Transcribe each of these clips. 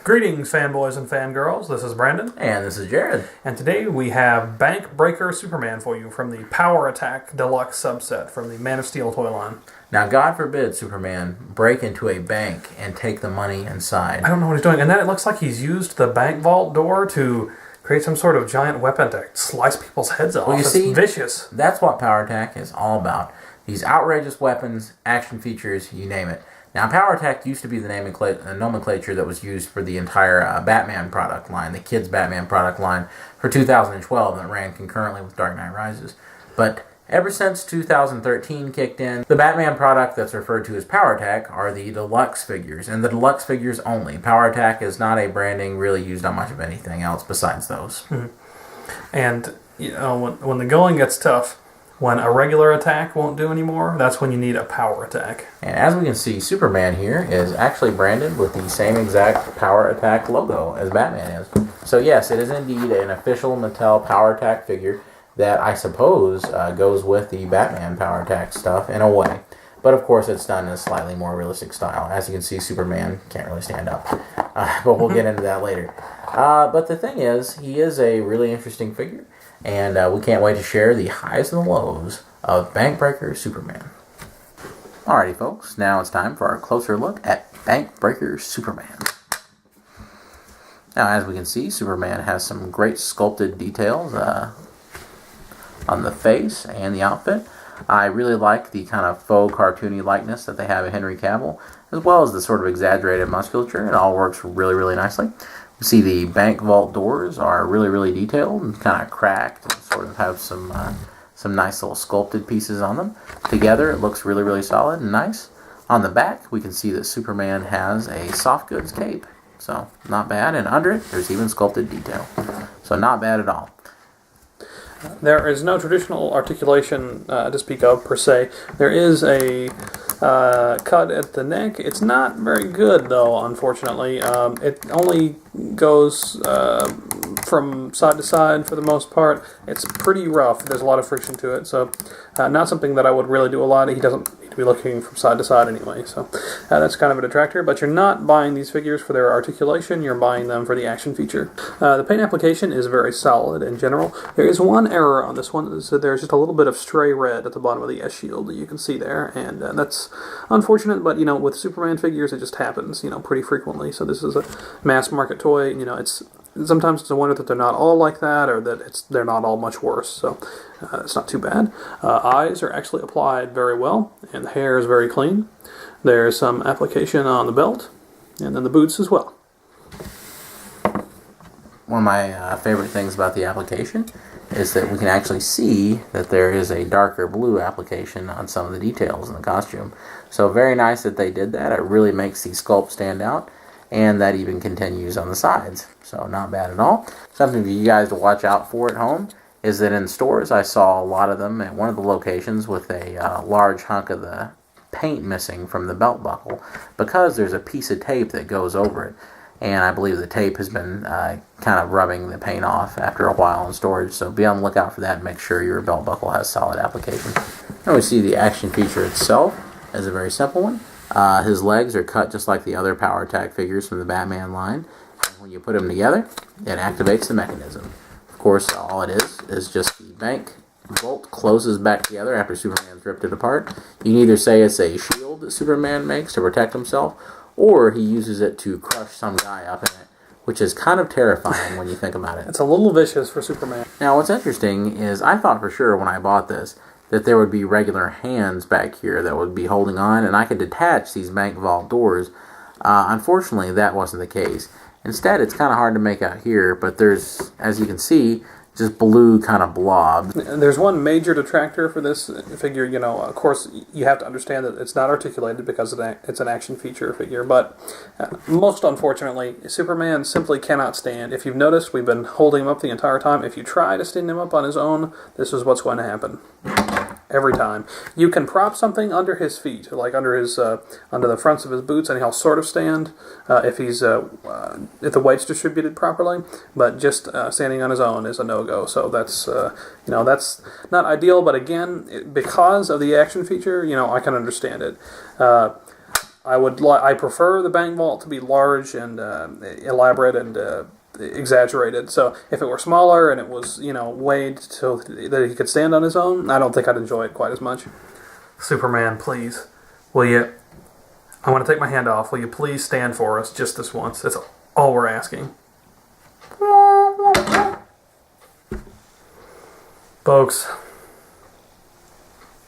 Greetings, fanboys and fangirls. This is Brandon. And this is Jared. And today we have Bank Breaker Superman for you from the Power Attack Deluxe subset from the Man of Steel toy line. Now, God forbid Superman break into a bank and take the money inside. I don't know what he's doing. And then it looks like he's used the bank vault door to create some sort of giant weapon to slice people's heads off. Well, you see, vicious. That's what Power Attack is all about. These outrageous weapons, action features, you name it. Now, Power Attack used to be the nomenclature that was used for the entire Batman product line, the kids' Batman product line for 2012 that ran concurrently with Dark Knight Rises. But ever since 2013 kicked in, the Batman product that's referred to as Power Attack are the deluxe figures, and the deluxe figures only. Power Attack is not a branding really used on much of anything else besides those. Mm-hmm. And, you know, when the going gets tough, when a regular attack won't do anymore, that's when you need a power attack. And as we can see, Superman here is actually branded with the same exact Power Attack logo as Batman is. So yes, it is indeed an official Mattel Power Attack figure that I suppose goes with the Batman Power Attack stuff in a way. But of course it's done in a slightly more realistic style. As you can see, Superman can't really stand up. But we'll get into that later. But the thing is, he is a really interesting figure. And we can't wait to share the highs and the lows of Bank Breaker Superman. Alrighty, folks, now it's time for our closer look at Bank Breaker Superman. Now, as we can see, Superman has some great sculpted details on the face and the outfit. I really like the kind of faux cartoony likeness that they have in Henry Cavill, as well as the sort of exaggerated musculature. It all works really, really nicely. You see the bank vault doors are really, really detailed and kind of cracked and sort of have some nice little sculpted pieces on them. Together, it looks really, really solid and nice. On the back, we can see that Superman has a soft goods cape. So, not bad. And under it, there's even sculpted detail. So, not bad at all. There is no traditional articulation to speak of, per se. There is a cut at the neck. It's not very good, though, unfortunately. It only goes from side to side for the most part. It's pretty rough. There's a lot of friction to it, so not something that I would really do a lot. He doesn't need to be looking from side to side anyway, so that's kind of a detractor. But you're not buying these figures for their articulation. You're buying them for the action feature. The paint application is very solid in general. There is one error on this one. So there's just a little bit of stray red at the bottom of the S-shield that you can see there, and that's unfortunate, but, you know, with Superman figures, it just happens, you know, pretty frequently. So this is a mass market toy. You know, sometimes it's a wonder that they're not all like that, or that they're not all much worse. So it's not too bad. Eyes are actually applied very well, and the hair is very clean. There's some application on the belt, and then the boots as well. One of my favorite things about the application is that we can actually see that there is a darker blue application on some of the details in the costume. So very nice that they did that. It really makes the sculpt stand out, and that even continues on the sides. So not bad at all. Something for you guys to watch out for at home is that in stores I saw a lot of them at one of the locations with a large hunk of the paint missing from the belt buckle because there's a piece of tape that goes over it. And I believe the tape has been kind of rubbing the paint off after a while in storage. So be on the lookout for that and make sure your belt buckle has solid application. Now we see the action feature itself as a very simple one. His legs are cut just like the other Power Attack figures from the Batman line. And when you put them together, it activates the mechanism. Of course, all it is just the bank bolt closes back together after Superman's ripped it apart. You can either say it's a shield that Superman makes to protect himself, or he uses it to crush some guy up in it, which is kind of terrifying when you think about it. It's a little vicious for Superman. Now, what's interesting is I thought for sure when I bought this that there would be regular hands back here that would be holding on, and I could detach these bank vault doors. Unfortunately, that wasn't the case. Instead, it's kind of hard to make out here, but there's, as you can see, just blue kind of blob. There's one major detractor for this figure. You know, of course, you have to understand that it's not articulated because it's an action feature figure, but most unfortunately, Superman simply cannot stand. If you've noticed, we've been holding him up the entire time. If you try to stand him up on his own, this is what's going to happen. Every time. You can prop something under his feet, like under the fronts of his boots, and he'll sort of stand if the weight's distributed properly. But just standing on his own is a no-go. So that's that's not ideal. But again, because of the action feature, I can understand it. I prefer the bank vault to be large and elaborate and exaggerated. So if it were smaller and it was, weighed so that he could stand on his own, I don't think I'd enjoy it quite as much. Superman, please, will you? I want to take my hand off. Will you please stand for us just this once? That's all we're asking. Folks,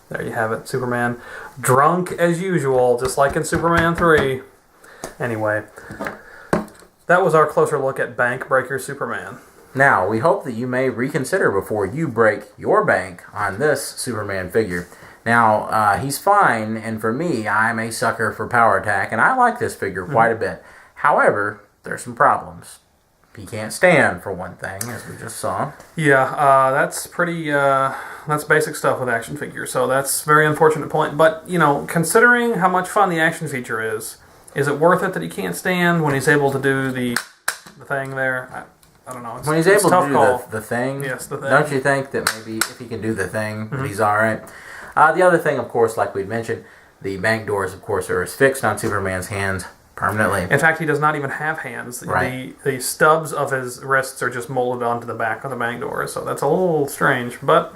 there you have it. Superman, drunk as usual, just like in Superman 3. Anyway, that was our closer look at Bank Breaker Superman. Now, we hope that you may reconsider before you break your bank on this Superman figure. Now, he's fine, and for me, I'm a sucker for power attack, and I like this figure quite a bit. However, there's some problems. He can't stand, for one thing, as we just saw. Yeah, that's pretty, that's basic stuff with action figures, so that's a very unfortunate point. But, considering how much fun the action feature is it worth it that he can't stand when he's able to do the thing there? I don't know. When he's able to do the thing, yes, the thing. Don't you think that maybe if he can do the thing, that he's all right? The other thing, of course, like we'd mentioned, the bank doors, of course, are fixed on Superman's hands permanently. In fact, he does not even have hands. Right. The stubs of his wrists are just molded onto the back of the bank door, so that's a little strange. But,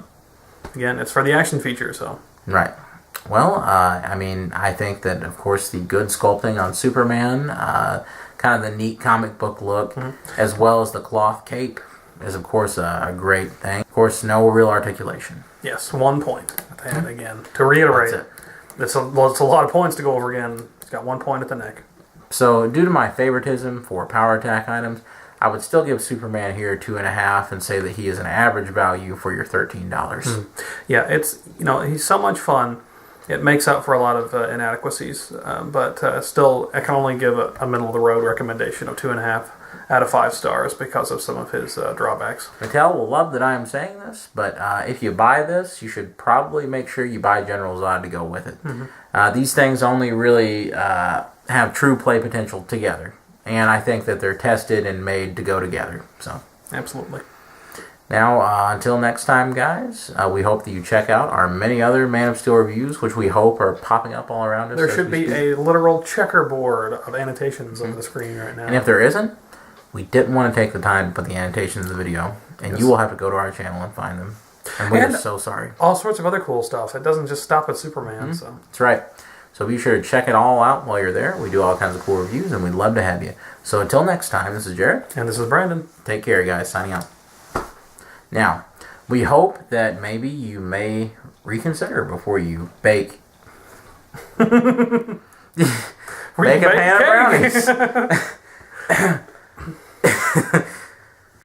again, it's for the action feature, so... Right. Well, I think that, of course, the good sculpting on Superman, kind of the neat comic book look, as well as the cloth cape, is, of course, a great thing. Of course, no real articulation. Yes, 1 point. And again, to reiterate, it's a lot of points to go over again. It's got 1 point at the neck. So, due to my favoritism for power attack items, I would still give Superman here 2.5 and say that he is an average value for your $13. Yeah, it's he's so much fun. It makes up for a lot of inadequacies, but still, I can only give a middle of the road recommendation of 2.5 out of 5 stars because of some of his drawbacks. Mattel will love that I am saying this, but if you buy this, you should probably make sure you buy General Zod to go with it. These things only really have true play potential together, and I think that they're tested and made to go together. So, absolutely. Now, until next time, guys, we hope that you check out our many other Man of Steel reviews, which we hope are popping up all around us. There should be a literal checkerboard of annotations over the screen right now. And if there isn't, we didn't want to take the time to put the annotations in the video, and you will have to go to our channel and find them. And we are so sorry. All sorts of other cool stuff. It doesn't just stop at Superman. So that's right. So be sure to check it all out while you're there. We do all kinds of cool reviews, and we'd love to have you. So until next time, this is Jared. And this is Brandon. Take care, guys. Signing out. Now, we hope that maybe you may reconsider before you bake. Bake a pan of brownies.